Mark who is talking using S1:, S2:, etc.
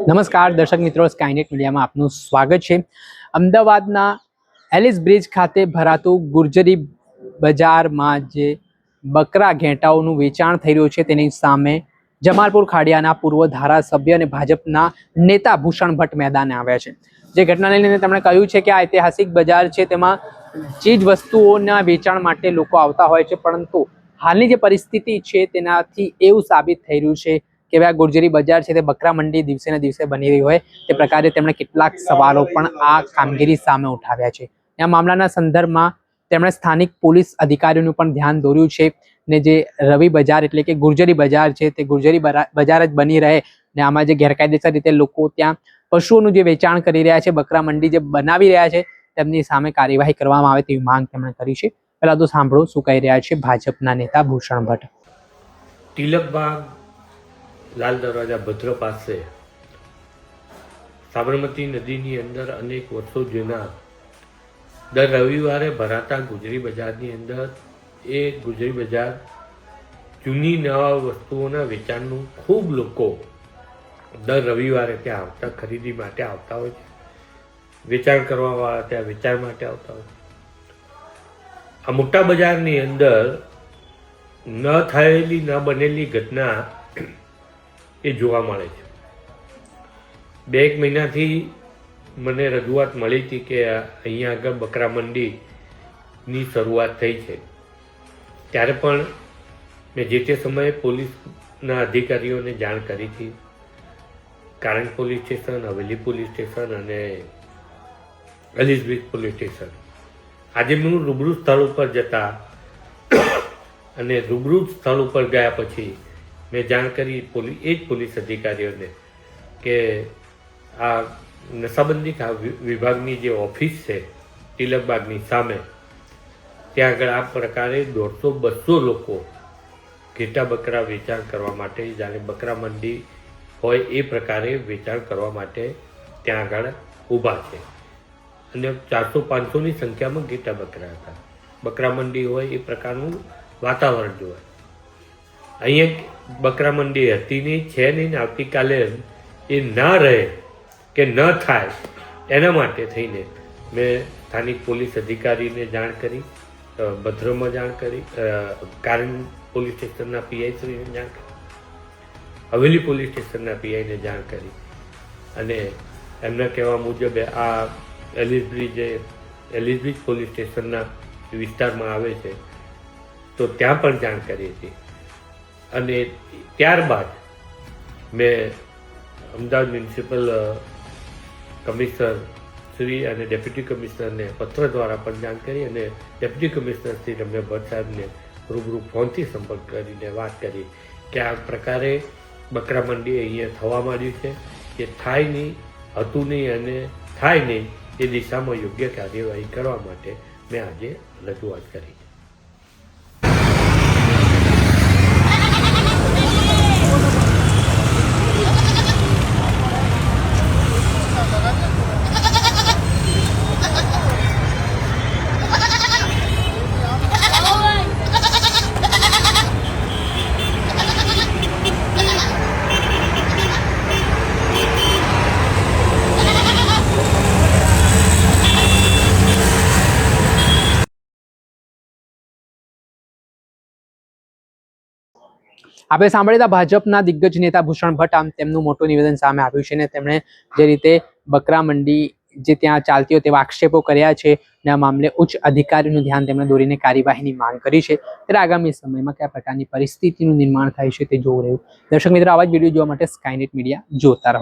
S1: નમસ્કાર દર્શક મિત્રો, સ્કાયનેટ મીડિયામાં આપનું સ્વાગત છે। અમદાવાદના એલિસ બ્રિજ ખાતે ભરાતું ગુર્જરી બજારમાં જે બકરા ઘેટાઓનું વેચાણ થઈ રહ્યું છે તેની સામે જમાલપુર ખાડિયાના પૂર્વ ધારાસભ્ય અને ભાજપના નેતા ભૂષણ ભટ્ટ મેદાને આવ્યા છે। જે ઘટનાને લઈને તેમણે કહ્યું છે કે આ ઐતિહાસિક બજાર છે, તેમાં ચીજ વસ્તુઓના વેચાણ માટે લોકો આવતા હોય છે, પરંતુ હાલની જે પરિસ્થિતિ છે તેનાથી એવું સાબિત થઈ રહ્યું છે કે આ ગુર્જરી બજાર છે તે બકરા મંડી દિવસે ને દિવસે બની રહી હોય તે પ્રકારે તેમણે કેટલાક સવાલો પણ આ કામગીરી સામે ઉઠાવ્યા છે। આ મામલાના સંદર્ભમાં તેમણે સ્થાનિક પોલીસ અધિકારીઓનું પણ ધ્યાન દોર્યું છે ને જે રવિ બજાર એટલે કે ગુર્જરી બજાર છે તે ગુર્જરી બજાર જ બની રહે ને આમાં જે ગેરકાયદેસર રીતે લોકો ત્યાં પશુઓનું જે વેચાણ કરી રહ્યા છે, બકરા મંડી જે બનાવી રહ્યા છે, તેમની સામે કાર્યવાહી કરવામાં આવે તેવી માંગ તેમણે કરી છે। પહેલા તો સાંભળો શું કહી રહ્યા છે ભાજપના નેતા ભૂષણ ભટ્ટ।
S2: તિલકબાગ લાલ દરવાજા ભદ્ર પાસે સાબરમતી નદીની અંદર અનેક વર્ષો જૂના દર રવિવારે ભરાતા ગુજરી બજારની અંદર એ ગુજરી બજાર જૂની નવા વસ્તુઓના વેચાણનું ખૂબ લોકો દર રવિવારે ત્યાં આવતા ખરીદી માટે આવતા હોય છે, વેચાણ કરવાવાળા ત્યાં વેચાણ માટે આવતા હોય છે। આ મોટા બજારની અંદર ન થયેલી ન બનેલી ઘટના એ જોવા મળે છે। 2-1 મહિનાથી મને રજૂઆત મળી હતી કે અહીંયા આગળ બકરા મંડીની શરૂઆત થઈ છે, ત્યારે પણ મેં જે તે સમયે પોલીસના અધિકારીઓને જાણ કરી હતી। કારણ police station, Haveli police station અને એલિસ બ્રિજ પોલીસ સ્ટેશન। આજે હું રૂબરૂ સ્થળ ઉપર જતા અને રૂબરૂ સ્થળ ઉપર ગયા પછી મેં જાણ કરી એ જ પોલીસ અધિકારીઓને કે આ નશાબંધી વિભાગની જે ઓફિસ છે તિલકબાગની સામે, ત્યાં આગળ આ પ્રકારે 150-200 લોકો ઘેટા બકરા વેચાણ કરવા માટે, જાણે બકરા મંડી હોય એ પ્રકારે વેચાણ કરવા માટે ત્યાં આગળ ઊભા છે અને 400-500ની સંખ્યામાં ઘેટા બકરા હતા। બકરા મંડી હોય એ પ્રકારનું વાતાવરણ જોવાય। અહીંયા બકરા મંડી હતી નહીં, છે નહીં, આવતીકાલે એ ના રહે કે ન થાય એના માટે થઈને મેં સ્થાનિક પોલીસ અધિકારીને જાણ કરી, ભદ્રમાં જાણ કરી, કારણ પોલીસ સ્ટેશનના પીઆઈશ્રીને જાણ કરી, હવેલી પોલીસ સ્ટેશનના પીઆઈને જાણ કરી અને એમના કહેવા મુજબ આ એલિસ બ્રિજ પોલીસ સ્ટેશનના વિસ્તારમાં આવે છે તો ત્યાં પણ જાણ કરી હતી। અને ત્યારબાદ મેં અમદાવાદ મ્યુનિસિપલ કમિશનર શ્રી અને ડેપ્યુટી કમિશનરને પત્ર દ્વારા પણ જાણ કરી અને ડેપ્યુટી કમિશનર શ્રી રમ્યા ભટ્ટ સાહેબને રૂબરૂ ફોનથી સંપર્ક કરીને વાત કરી કે આ પ્રકારે બકરા મંડી અહીંયા થવા માંડ્યું છે, એ થાય નહીં, હતું નહીં અને થાય નહીં એ દિશામાં યોગ્ય કાર્યવાહી કરવા માટે મેં આજે રજૂઆત કરી।
S1: આપણે સાંભળ્યા ભાજપના દિગ્ગજ નેતા ભૂષણ ભટ્ટ, આમ તેમનું મોટું નિવેદન સામે આવ્યું છે ને તેમણે જે રીતે બકરા મંડી જે ત્યાં ચાલતી હોય તેવા આક્ષેપો કર્યા છે ને આ મામલે ઉચ્ચ અધિકારીનું ધ્યાન તેમણે દોરીને કાર્યવાહીની માંગ કરી છે। ત્યારે આગામી સમયમાં કયા પ્રકારની પરિસ્થિતિનું નિર્માણ થાય છે તે જોવું રહ્યું। દર્શક મિત્રો, આવા જ વિડીયો જોવા માટે સ્કાયનેટ મીડિયા જોતા રહો।